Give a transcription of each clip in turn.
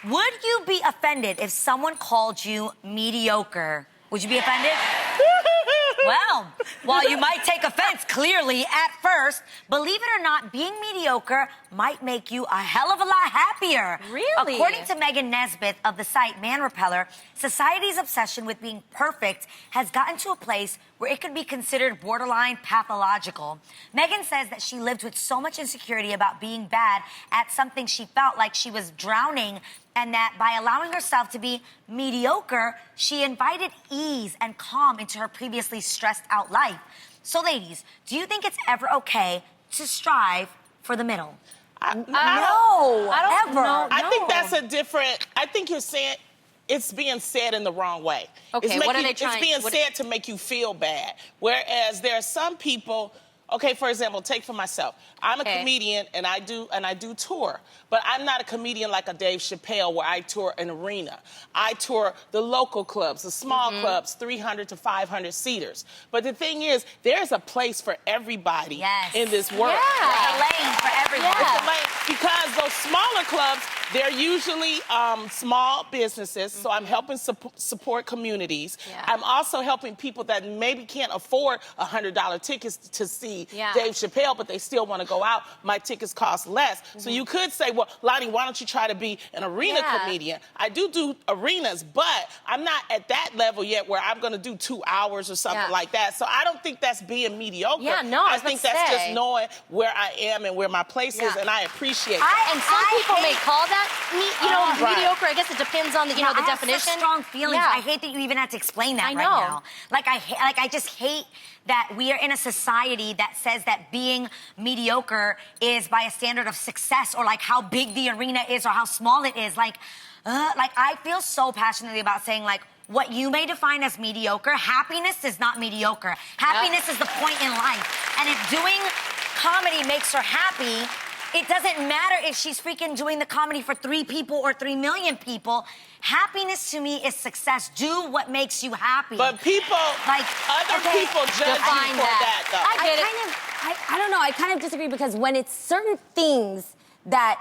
Would you be offended if someone called you mediocre? Would you be offended? Well, while you might take offense, clearly, at first, believe it or not, being mediocre might make you a hell of a lot happier. Really? According to Megan Nesbitt of the site Man Repeller, society's obsession with being perfect has gotten to a place where it could be considered borderline pathological. Megan says that she lived with so much insecurity about being bad at something she felt like she was drowning, and that by allowing herself to be mediocre, she invited ease and calm into her previously stressed out life. So ladies, do you think it's ever okay to strive for the middle? I don't know. I think that's a different, I think you're saying, it's being said in the wrong way. Okay, what are they trying? It's being said to make you feel bad. Whereas there are some people, okay, for example, take for myself. I'm a comedian and I do tour, but I'm not a comedian like a Dave Chappelle where I tour an arena. I tour the local clubs, the small clubs, 300 to 500 seaters. But the thing is, there's a place for everybody in this world. There's a lane for everyone. Because those smaller clubs, they're usually small businesses, so I'm helping support communities. I'm also helping people that maybe can't afford $100 tickets to see Dave Chappelle, but they still want to go out. My tickets cost less. So you could say, well, Lonnie, why don't you try to be an arena comedian? I do arenas, but I'm not at that level yet where I'm going to do 2 hours or something like that. So I don't think that's being mediocre. I think that's just knowing where I am and where my place is, and I appreciate that. And some people may call that, mediocre. I guess it depends on the, the definition. I have such strong feelings. I hate that you even have to explain that right now. I just hate that we are in a society that says that being mediocre is by a standard of success, or like how big the arena is or how small it is. Like I feel so passionately about saying, like, what you may define as mediocre, happiness is not mediocre. Happiness is the point in life. And if doing comedy makes her happy, it doesn't matter if she's freaking doing the comedy for 3 people or 3 million people. Happiness to me is success. Do what makes you happy. But people, other people judge you for that, though. I don't know. I kind of disagree, because when it's certain things that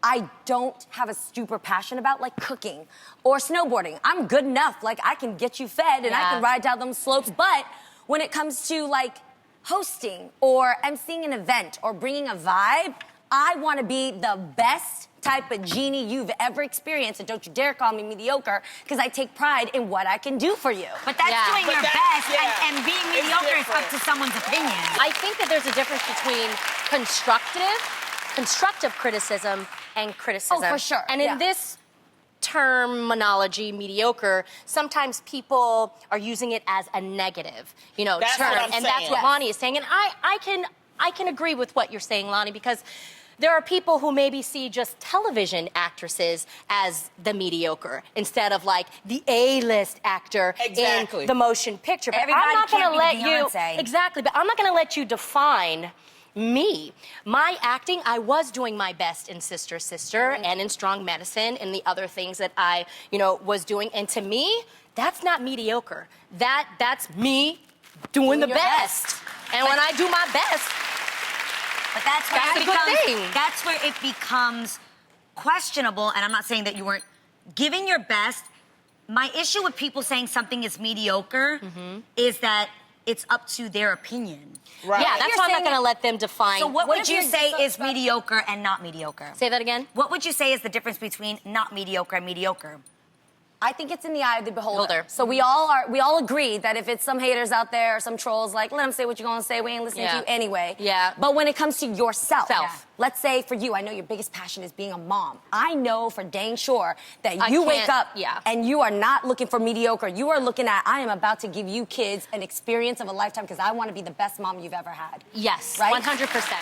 I don't have a super passion about, like cooking or snowboarding, I'm good enough. Like, I can get you fed and I can ride down them slopes. But when it comes to, like, hosting or emceeing an event or bringing a vibe, I want to be the best type of genie you've ever experienced, and don't you dare call me mediocre, because I take pride in what I can do for you. But that's doing your best, and being mediocre is up to someone's opinion. I think that there's a difference between constructive criticism and criticism. Oh, for sure. And in this terminology, mediocre, sometimes people are using it as a negative, term. And that's what Lonnie is saying. And I can agree with what you're saying, Lonnie, because there are people who maybe see just television actresses as the mediocre instead of, like, the A-list actor in the motion picture. But Everybody I'm not going to let you Beyonce. But I'm not going to let you define me. My acting, I was doing my best in Sister Sister and in Strong Medicine and the other things that I, was doing. And to me, that's not mediocre. That's me doing the best. And when I do my best, but that's where it becomes questionable, and I'm not saying that you weren't giving your best. My issue with people saying something is mediocre is that it's up to their opinion. Right. Yeah, that's why I'm not going to let them define. So what would you say is mediocre and not mediocre? Say that again? What would you say is the difference between not mediocre and mediocre? I think it's in the eye of the beholder. So we all agree that if it's some haters out there or some trolls, like, let them say what you're going to say, we ain't listening to you anyway. But when it comes to yourself, let's say for you, I know your biggest passion is being a mom. I know for dang sure that you wake up and you are not looking for mediocre. You are looking at, I am about to give you kids an experience of a lifetime, because I want to be the best mom you've ever had. Yes, right? 100%.